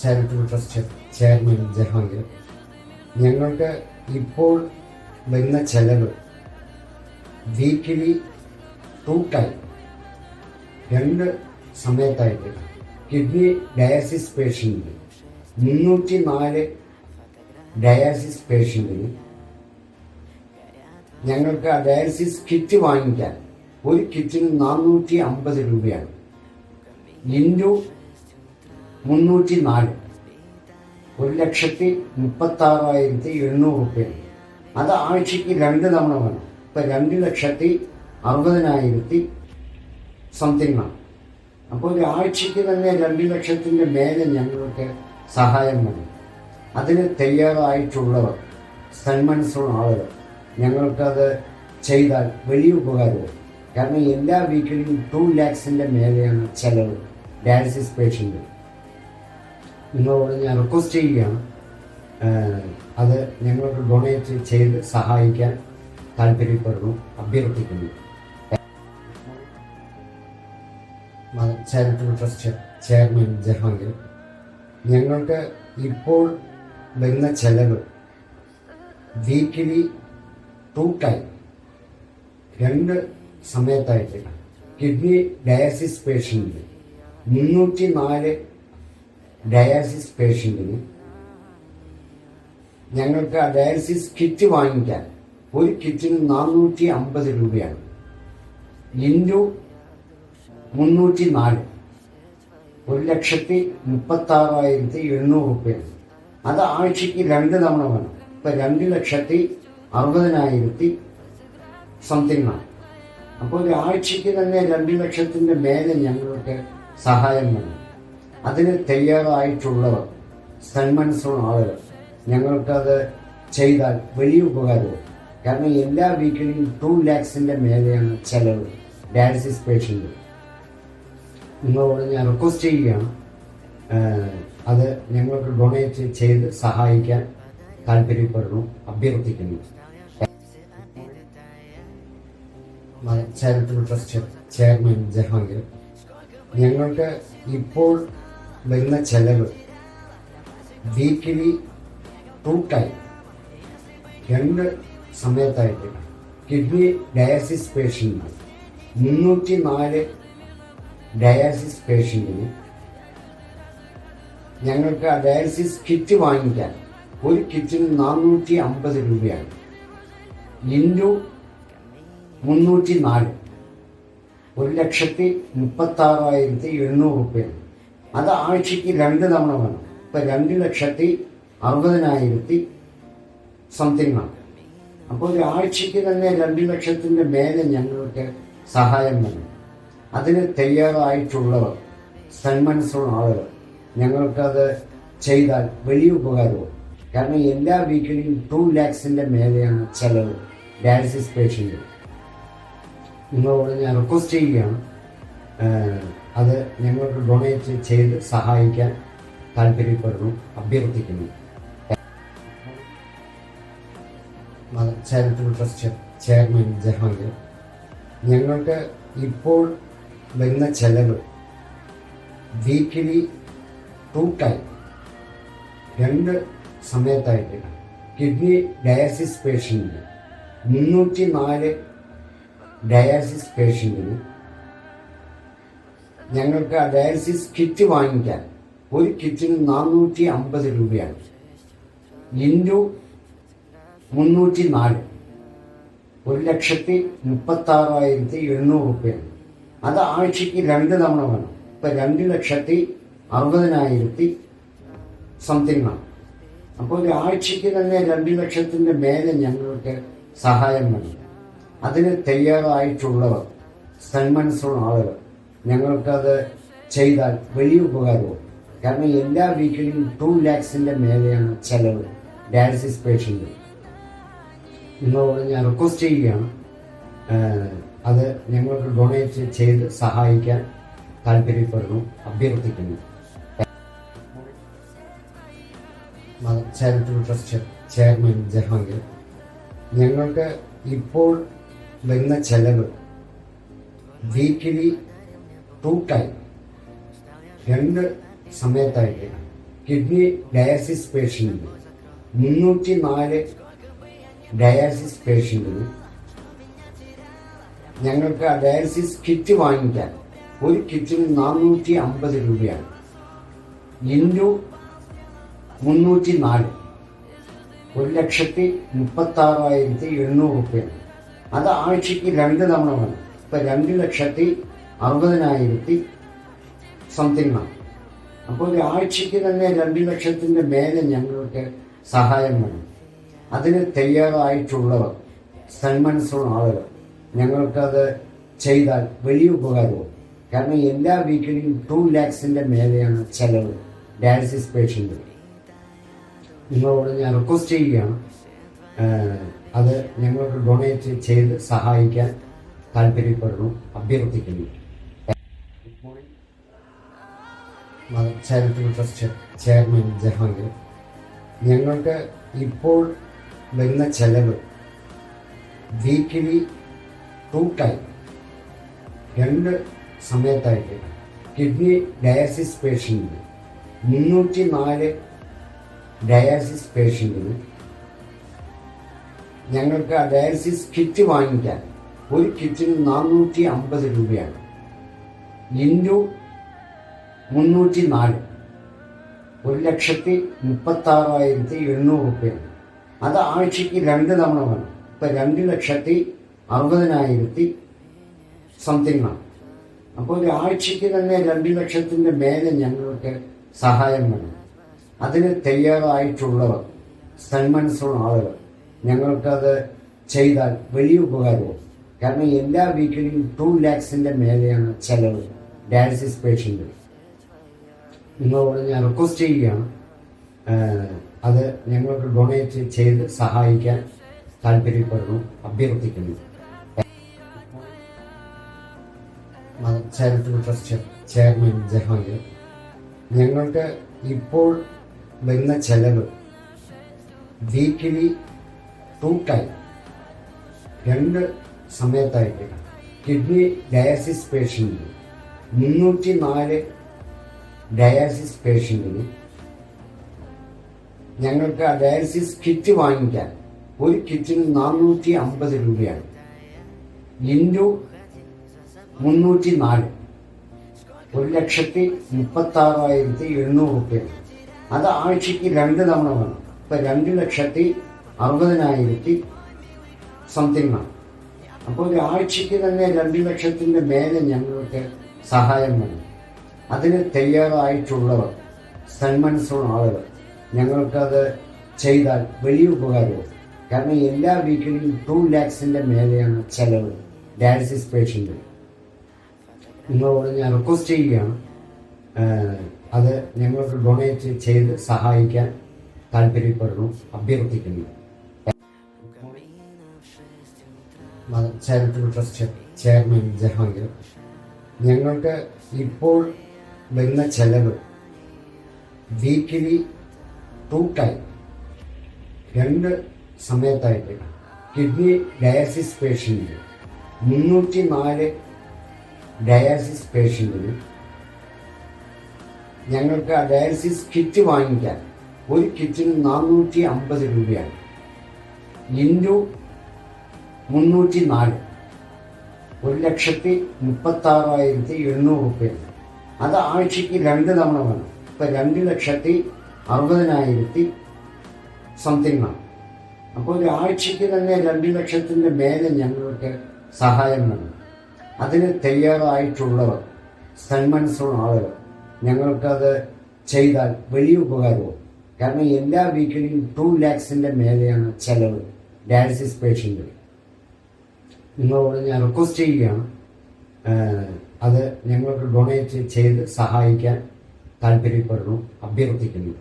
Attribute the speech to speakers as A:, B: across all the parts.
A: Charitable trust chairman Jahangir. ഞങ്ങൾക്ക് ഇപ്പോൾ വരുന്ന ചെലവ് വീക്കിലി 2 ടൈം 2 സമയത്തായിട്ട് കിഡ്നി ഡയാലിസിസ് പേഷ്യൻറ്റിന് 304 ഡയാലിസിസ് പേഷ്യൻറ്റിന് ഞങ്ങൾക്ക് ആ ഡയാലിസിസ് കിറ്റ് വാങ്ങിക്കാൻ ഒരു കിറ്റിന് 450 രൂപയാണ്. ഇൻറ്റു 304 1,36,800 രൂപയാണ്. അത് ആഴ്ചയ്ക്ക് 2 തവണ വേണം. ഇപ്പം 2,60,60,000 സംതിങ് ആണ്. അപ്പോൾ ഒരു ആഴ്ചയ്ക്ക് തന്നെ 2 ലക്ഷത്തിൻ്റെ മേലെ ഞങ്ങൾക്ക് സഹായം വേണം. അതിന് തയ്യാറായിട്ടുള്ളവർ സന്മനസ്സുള്ള ആളുകൾ ഞങ്ങൾക്കത് ചെയ്താൽ വലിയ ഉപകാരവും. കാരണം എല്ലാ വീക്കിലും 2 lakhs മേലെയാണ് ചെലവ് ഡയാലിസിസ് പേഷ്യൻ്റ്. നിങ്ങളോട് ഞാൻ റിക്വസ്റ്റ് ചെയ്യുകയാണ്, അത് ഞങ്ങൾക്ക് ഡൊണേറ്റ് ചെയ്ത് സഹായിക്കാൻ താല്പര്യപ്പെടുന്നു, അഭ്യർത്ഥിക്കുന്നു. Charitable trust chairman Jahangir. ഞങ്ങൾക്ക് ഇപ്പോൾ വരുന്ന ചെലവ് വീക്കിലി 2 ടൈം 2 സമയത്തായിട്ട് കിഡ്നി ഡയാലിസിസ് പേഷ്യൻറ്റിന് 304 ഡയാലിസിസ് പേഷ്യൻറ്റിന് ഞങ്ങൾക്ക് ആ ഡയാലിസിസ് കിറ്റ് വാങ്ങിക്കാൻ ഒരു കിറ്റിന് 450 രൂപയാണ്. ഇൻറ്റു 304 1,36,800 രൂപയാണ്. അത് ആഴ്ചയ്ക്ക് 2 തവണ വേണം. ഇപ്പം 2,60,60,000 സംതിങ് ആണ്. അപ്പോൾ ഒരു ആഴ്ചയ്ക്ക് തന്നെ 2 ലക്ഷത്തിൻ്റെ മേലെ ഞങ്ങൾക്ക് സഹായം വേണം. അതിന് തയ്യാറായിട്ടുള്ളവർ സന്മനസ്സുള്ള ആളുകൾ ഞങ്ങൾക്കത് ചെയ്താൽ വലിയ ഉപകാരവും. കാരണം എല്ലാ വീക്കിലും 2 lakhs മേലെയാണ് ചെലവ് ഡയാലിസിസ് പേഷ്യൻ്റ്. നിങ്ങളോട് ഞാൻ റിക്വസ്റ്റ് ചെയ്യുകയാണ്, അത് ഞങ്ങൾക്ക് ഡൊണേറ്റ് ചെയ്ത് സഹായിക്കാൻ താല്പര്യപ്പെടുന്നു, അഭ്യർത്ഥിക്കുന്നു. Charitable trust chairman Jahangir. ഞങ്ങൾക്ക് ഇപ്പോൾ വരുന്ന ചെലവ് വീക്കിലി 2 ടൈം 2 സമയത്തായിട്ട് കിഡ്നി ഡയാലിസിസ് പേഷ്യൻറ്റിന് 304 ഡയാലിസിസ് പേഷ്യൻറ്റിന് ഞങ്ങൾക്ക് ആ ഡയാലിസിസ് കിറ്റ് വാങ്ങിക്കാൻ ഒരു കിറ്റിന് 450 രൂപയാണ്. ഇൻറ്റു 304 1,36,800 രൂപയാണ്. അത് ആഴ്ചയ്ക്ക് 2 തവണ വേണം. ഇപ്പം 2,60,60,000 സംതിങ് ആണ്. അപ്പോൾ ഒരു ആഴ്ചയ്ക്ക് തന്നെ 2 ലക്ഷത്തിൻ്റെ മേലെ ഞങ്ങൾക്ക് സഹായം വേണം. അതിന് തയ്യാറായിട്ടുള്ളവർ സന്മനസ്സുള്ള ആളുകൾ ഞങ്ങൾക്കത് ചെയ്താൽ വലിയ ഉപകാരവും. കാരണം എല്ലാ വീക്കിലും 2 lakhs മേലെയാണ് ചെലവ് ഡയാലിസിസ് പേഷ്യൻ്റ്. നിങ്ങളോട് ഞാൻ റിക്വസ്റ്റ് ചെയ്യുകയാണ്, അത് ഞങ്ങൾക്ക് ഡൊണേറ്റ് ചെയ്ത് സഹായിക്കാൻ താല്പര്യപ്പെടുന്നു, അഭ്യർത്ഥിക്കുന്നു. Charitable trust chairman Jahangir. ഞങ്ങൾക്ക് ഇപ്പോൾ വരുന്ന ചെലവ് വീക്കിലി 2 ടൈം 2 സമയത്തായിട്ട് കിഡ്നി ഡയാലിസിസ് പേഷ്യൻറ്റിന് 304 ഡയാലിസിസ് പേഷ്യൻറ്റിന് ഞങ്ങൾക്ക് ആ ഡയാലിസിസ് കിറ്റ് വാങ്ങിക്കാൻ ഒരു കിറ്റിന് 450 രൂപയാണ്. ഇൻറ്റു 304 1,36,800 രൂപയാണ്. അത് ആഴ്ചയ്ക്ക് 2 തവണ വേണം. ഇപ്പം 2,60,60,000 സംതിങ് ആണ്. അപ്പോൾ ഒരു ആഴ്ചയ്ക്ക് തന്നെ 2 ലക്ഷത്തിൻ്റെ മേലെ ഞങ്ങൾക്ക് സഹായം വേണം. അതിന് തയ്യാറായിട്ടുള്ളവർ സന്മനസ്സുള്ള ആളുകൾ ഞങ്ങൾക്കത് ചെയ്താൽ വലിയ ഉപകാരവും. കാരണം എല്ലാ വീക്കിലും 2 lakhs മേലെയാണ് ചെലവ് ഡയാലിസിസ് പേഷ്യൻ്റ്. നിങ്ങളോട് ഞാൻ റിക്വസ്റ്റ് ചെയ്യുകയാണ്, അത് ഞങ്ങൾക്ക് ഡൊണേറ്റ് ചെയ്ത് സഹായിക്കാൻ താല്പര്യപ്പെടുന്നു, അഭ്യർത്ഥിക്കുന്നു. Charitable trust chairman Jahangir. ഞങ്ങൾക്ക് ഇപ്പോൾ വരുന്ന ചെലവ് വീക്കിലി 2 ടൈം 2 സമയത്തായിട്ട് കിഡ്നി ഡയാലിസിസ് പേഷ്യൻറ്റിന് 304 ഡയാലിസിസ് പേഷ്യൻറ്റിന് ഞങ്ങൾക്ക് ആ ഡയാലിസിസ് കിറ്റ് വാങ്ങിക്കാൻ ഒരു കിറ്റിന് 450 രൂപയാണ്. ഇൻറ്റു 304 1,36,800 രൂപയാണ്. അത് ആഴ്ചയ്ക്ക് 2 തവണ വേണം. ഇപ്പം 2,60,60,000 സംതിങ് ആണ്. അപ്പോൾ ഒരു ആഴ്ചയ്ക്ക് തന്നെ 2 ലക്ഷത്തിൻ്റെ മേലെ ഞങ്ങൾക്ക് സഹായം വേണം. അതിന് തയ്യാറായിട്ടുള്ളവർ സന്മനസ്സുള്ള ആളുകൾ ഞങ്ങൾക്കത് ചെയ്താൽ വലിയ ഉപകാരവും. കാരണം എല്ലാ വീക്കിലും 2 lakhs മേലെയാണ് ചെലവ് ഡയാലിസിസ് പേഷ്യൻ്റ്. നിങ്ങളോട് ഞാൻ റിക്വസ്റ്റ് ചെയ്യുകയാണ്, അത് ഞങ്ങൾക്ക് ഡൊണേറ്റ് ചെയ്ത് സഹായിക്കാൻ താല്പര്യപ്പെടുന്നു, അഭ്യർത്ഥിക്കുന്നു. Mother charitable trust chairman Jahangir. ഞങ്ങൾക്ക് ഇപ്പോൾ വരുന്ന ചെലവ് വീക്കിലി 2 ടൈം 2 സമയത്തായിട്ട് കിഡ്നി ഡയാലിസിസ് പേഷ്യൻറ്റിന് 304 ഡയാലിസിസ് പേഷ്യൻറ്റിന് ഞങ്ങൾക്ക് ആ ഡയാലിസിസ് കിറ്റ് വാങ്ങിക്കാൻ ഒരു കിറ്റിന് 450 രൂപയാണ്. ഇൻറ്റു 304 1,36,800 രൂപയാണ്. അത് ആഴ്ചയ്ക്ക് 2 തവണ വേണം. ഇപ്പം 2,60,60,000 സംതിങ് ആണ്. അപ്പോൾ ഒരു ആഴ്ചയ്ക്ക് തന്നെ 2 ലക്ഷത്തിൻ്റെ മേലെ ഞങ്ങൾക്ക് സഹായം വേണം. അതിന് തയ്യാറായിട്ടുള്ളവർ സന്മനസ്സുള്ള ആളുകൾ ഞങ്ങൾക്കത് ചെയ്താൽ വലിയ ഉപകാരവും. കാരണം എല്ലാ വീക്കിലും 2 lakhs മേലെയാണ് ചെലവ് ഡയാലിസിസ് പേഷ്യൻ്റ്. നിങ്ങളോട് ഞാൻ റിക്വസ്റ്റ് ചെയ്യുകയാണ്, അത് ഞങ്ങൾക്ക് ഡൊണേറ്റ് ചെയ്ത് സഹായിക്കാൻ താല്പര്യപ്പെടുന്നു, അഭ്യർത്ഥിക്കുന്നു. Mother charitable trust chairman Jahangir. ഞങ്ങൾക്ക് ഇപ്പോൾ വരുന്ന ചെലവ് വീക്കിലി 2 ടൈം 2 സമയത്തായിട്ട് കിഡ്നി ഡയാലിസിസ് പേഷ്യൻറ്റിന് 304 ഡയാലിസിസ് പേഷ്യൻറ്റിന് ഞങ്ങൾക്ക് ആ ഡയാലിസിസ് കിറ്റ് വാങ്ങിക്കാൻ ഒരു കിറ്റിന് 450 രൂപയാണ്. ഇൻറ്റു 304 1,36,800 രൂപയാണ്. അത് ആഴ്ചയ്ക്ക് 2 തവണ വേണം. ഇപ്പം 2,60,60,000 സംതിങ് ആണ്. അപ്പോൾ ഒരു ആഴ്ചയ്ക്ക് തന്നെ 2 ലക്ഷത്തിൻ്റെ മേലെ ഞങ്ങൾക്ക് സഹായം വേണം. അതിന് തയ്യാറായിട്ടുള്ളവർ സന്മനസ്സുള്ള ആളുകൾ ഞങ്ങൾക്കത് ചെയ്താൽ വലിയ ഉപകാരവും. കാരണം എല്ലാ വീക്കിലും 2 lakhs മേലെയാണ് ചെലവ് ഡയാലിസിസ് പേഷ്യൻ്റ്. നിങ്ങളോട് ഞാൻ റിക്വസ്റ്റ് ചെയ്യുകയാണ്, അത് ഞങ്ങൾക്ക് ഡൊണേറ്റ് ചെയ്ത് സഹായിക്കാൻ താല്പര്യപ്പെടുന്നു, അഭ്യർത്ഥിക്കുന്നു. Mother charitable trust chairman Jahangir. ഞങ്ങൾക്ക് ഇപ്പോൾ വരുന്ന ചെലവ് വീക്കിലി 2 ടൈം 2 സമയത്തായിട്ട് കിഡ്നി ഡയാലിസിസ് പേഷ്യൻറ്റിന് 304 ഡയാലിസിസ് പേഷ്യൻറ്റിന് ഞങ്ങൾക്ക് ആ ഡയാലിസിസ് കിറ്റ് വാങ്ങിക്കാൻ ഒരു കിറ്റിന് 450 രൂപയാണ്. ഇൻറ്റു 304 1,36,800 രൂപയാണ്. അത് ആഴ്ചയ്ക്ക് 2 തവണ വേണം. ഇപ്പം 2,60,60,000 സംതിങ് ആണ്. അപ്പോൾ ഒരു ആഴ്ചയ്ക്ക് തന്നെ 2 ലക്ഷത്തിൻ്റെ മേലെ ഞങ്ങൾക്ക് സഹായം വേണം. അതിന് തയ്യാറായിട്ടുള്ളവർ സന്മനസ്സുള്ള ആളുകൾ ഞങ്ങൾക്കത് ചെയ്താൽ വലിയ ഉപകാരവും. കാരണം എല്ലാ വീക്കിലും 2 lakhs മേലെയാണ് ചെലവ് ഡയാലിസിസ് പേഷ്യൻ്റ്. നിങ്ങളോട് ഞാൻ റിക്വസ്റ്റ് ചെയ്യുകയാണ്, അത് ഞങ്ങൾക്ക് ഡൊണേറ്റ് ചെയ്ത് സഹായിക്കാൻ താല്പര്യപ്പെടുന്നു, അഭ്യർത്ഥിക്കുന്നു.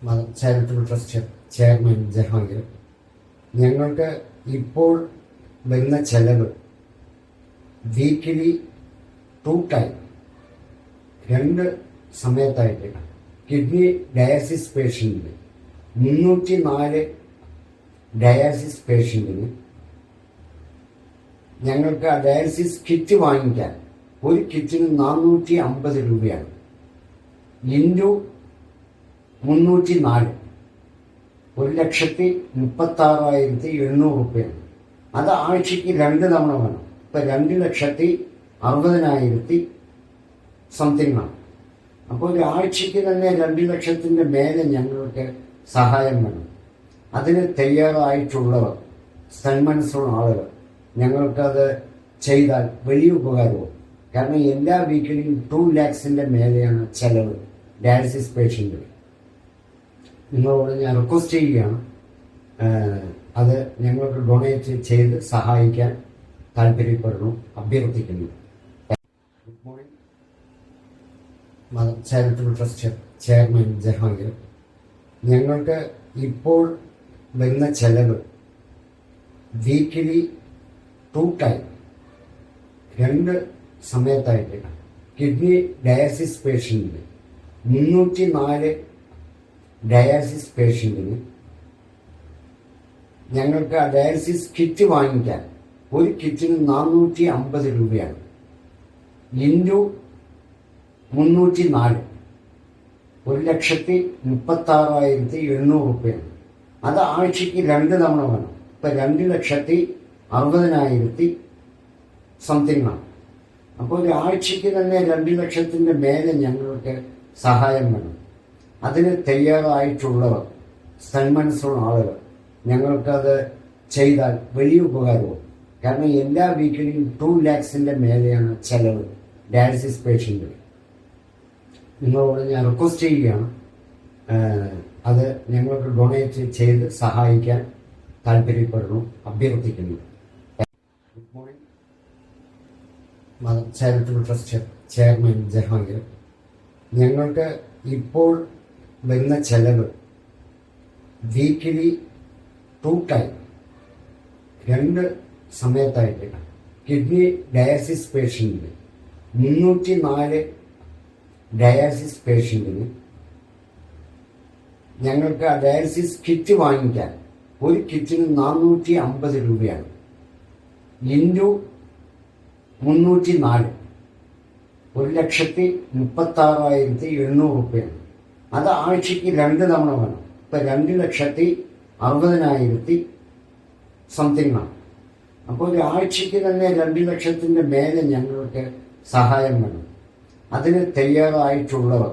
A: Mother charitable trust chairman Jahangir. ഞങ്ങൾക്ക് ഇപ്പോൾ വരുന്ന ചെലവ് വീക്കിലി 2 ടൈം 2 സമയത്തായിട്ട് കിഡ്നി ഡയാലിസിസ് പേഷ്യൻറ്റിന് 304 ഡയാലിസിസ് പേഷ്യൻറ്റിന് ഞങ്ങൾക്ക് ആ ഡയാലിസിസ് കിറ്റ് വാങ്ങിക്കാൻ ഒരു കിറ്റിന് 450 രൂപയാണ്. ഇൻറ്റു 304 1,36,800 റുപ്യാണ്. അത് ആഴ്ചയ്ക്ക് 2 തവണ വേണം. ഇപ്പം 2,60,60,000 സംതിങ് ആണ്. അപ്പോൾ ഒരു ആഴ്ചയ്ക്ക് തന്നെ 2,00,000 മേലെ ഞങ്ങൾക്ക് സഹായം വേണം. അതിന് തയ്യാറായിട്ടുള്ളവർ, സന്മനസ്സുള്ള ആളുകൾ, ഞങ്ങൾക്കത് ചെയ്താൽ വലിയ ഉപകാരവും. കാരണം എല്ലാ വീക്കിലും 2 lakhs മേലെയാണ് ചെലവ് ഡയാലിസിസ് പേഷ്യൻറ്റിന്. നിങ്ങളോട് ഞാൻ റിക്വസ്റ്റ് ചെയ്യുകയാണ്, അത് ഞങ്ങൾക്ക് ഡൊണേറ്റ് ചെയ്ത് സഹായിക്കാൻ താല്പര്യപ്പെടുന്നു, അഭ്യർത്ഥിക്കുന്നു. Good morning. Mother charitable trust chairman Jahangir. ഞങ്ങൾക്ക് ഇപ്പോൾ വരുന്ന ചെലവ് വീക്കിലി 2 ടൈം 2 സമയത്തായിട്ട് കിഡ്നി ഡയാലിസിസ് പേഷ്യൻറ്റിന് 304 ഡയാലിസിസ് പേഷ്യൻറ്റിന് ഞങ്ങൾക്ക് ആ ഡയാലിസിസ് കിറ്റ് വാങ്ങിക്കാൻ ഒരു കിറ്റിന് 450 രൂപയാണ്. ഇൻറ്റു 304 1,36,800 റുപ്യാണ്. അത് ആഴ്ചയ്ക്ക് 2 തവണ വേണം. ഇപ്പം 2,60,60,000 സംതിങ് ആണ്. അപ്പോൾ ഒരു ആഴ്ചയ്ക്ക് തന്നെ 2,00,000 മേലെ ഞങ്ങൾക്ക് സഹായം വേണം. അതിന് തയ്യാറായിട്ടുള്ളവർ, സന്മനസ്സുള്ള ആളുകൾ, ഞങ്ങൾക്കത് ചെയ്താൽ വലിയ ഉപകാരവും. കാരണം എല്ലാ വീക്കിലും 2 lakhs മേലെയാണ് ചെലവ് ഡയാലിസിസ് പേഷ്യൻറ്റിന്. നിങ്ങളോട് ഞാൻ റിക്വസ്റ്റ് ചെയ്യുകയാണ്, അത് ഞങ്ങൾക്ക് ഡൊണേറ്റ് ചെയ്ത് സഹായിക്കാൻ താല്പര്യപ്പെടുന്നു, അഭ്യർത്ഥിക്കുന്നു. Good morning. Mother charitable trust chairman Jahangir. ഞങ്ങൾക്ക് ഇപ്പോൾ വരുന്ന ചെലവ് വീക്കിലി 2 ടൈം 2 സമയത്തായിട്ട് കിഡ്നി ഡയാലിസിസ് പേഷ്യൻറ്റിന് 304 ഡയാലിസിസ് പേഷ്യൻറ്റിന് ഞങ്ങൾക്ക് ആ ഡയാലിസിസ് കിറ്റ് വാങ്ങിക്കാൻ ഒരു കിറ്റിന് 450 രൂപയാണ്. ഇൻറ്റു 304 1,36,800 റുപ്യാണ്. അത് ആഴ്ചയ്ക്ക് 2 തവണ വേണം. ഇപ്പം 2,60,60,000 സംതിങ് ആണ്. അപ്പോൾ ഒരു ആഴ്ചയ്ക്ക് തന്നെ 2,00,000 മേലെ ഞങ്ങൾക്ക് സഹായം വേണം. അതിന് തയ്യാറായിട്ടുള്ളവർ,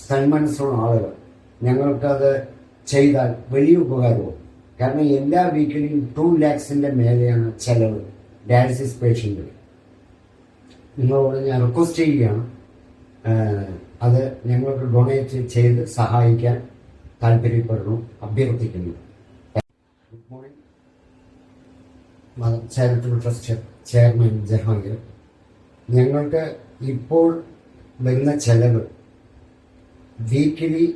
A: സന്മനസ്സുള്ള ആളുകൾ, ഞങ്ങൾക്കത് ചെയ്താൽ വലിയ ഉപകാരവും. കാരണം എല്ലാ വീക്കിലും 2 lakhs മേലെയാണ് ചെലവ് ഡയാലിസിസ് പേഷ്യൻറ്റിന്. നിങ്ങളോട് ഞാൻ റിക്വസ്റ്റ് ചെയ്യുകയാണ്, അത് ഞങ്ങൾക്ക് ഡൊണേറ്റ് ചെയ്ത് സഹായിക്കാൻ താല്പര്യപ്പെടുന്നു, അഭ്യർത്ഥിക്കുന്നു. Good morning. Mother charitable trust chairman Jahangir. ഞങ്ങൾക്ക് ഇപ്പോൾ വരുന്ന ചെലവ് വീക്കിലി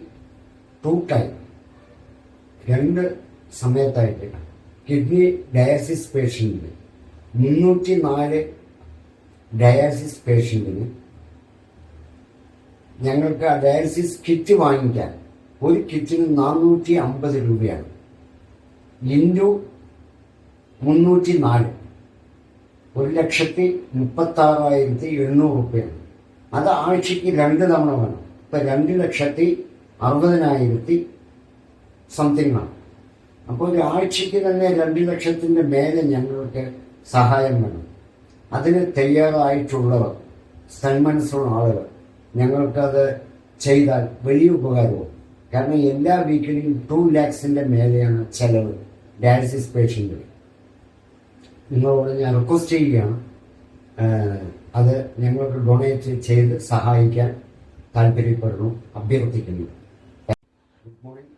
A: 2 ടൈം 2 സമയത്തായിട്ട് കിഡ്നി ഡയാലിസിസ് പേഷ്യൻറ്റിന് 304 ഡയാലിസിസ് പേഷ്യൻറ്റിന് ഞങ്ങൾക്ക് ആ ഡയാലിസിസ് കിറ്റ് വാങ്ങിക്കാൻ ഒരു കിറ്റിന് 450 രൂപയാണ്. ഇൻറ്റു 304 1,36,800 റുപ്യാണ്. അത് ആഴ്ചയ്ക്ക് 2 തവണ വേണം. ഇപ്പം 2,60,60,000 സംതിങ് ആണ്. അപ്പോൾ ഒരു ആഴ്ചയ്ക്ക് തന്നെ 2,00,000 മേലെ ഞങ്ങൾക്ക് സഹായം വേണം. അതിന് തയ്യാറായിട്ടുള്ളവർ, സന്മനസ്സുള്ള ആളുകൾ, ഞങ്ങൾക്കത് ചെയ്താൽ വലിയ ഉപകാരവും. കാരണം എല്ലാ വീക്കിലും 2 lakhs മേലെയാണ് ചെലവ് ഡയാലിസിസ് പേഷ്യൻറ്റിന്. നിങ്ങളോട് ഞാൻ റിക്വസ്റ്റ് ചെയ്യുകയാണ്, അത് ഞങ്ങൾക്ക് ഡൊണേറ്റ് ചെയ്ത് സഹായിക്കാൻ താല്പര്യപ്പെടുന്നു, അഭ്യർത്ഥിക്കുന്നു. Good morning.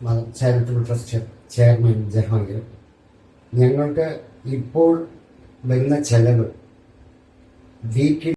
A: Mother charitable trust chairman Jahangir. ഞങ്ങൾക്ക് ഇപ്പോൾ വരുന്ന ചെലവ് വീക്കിൽ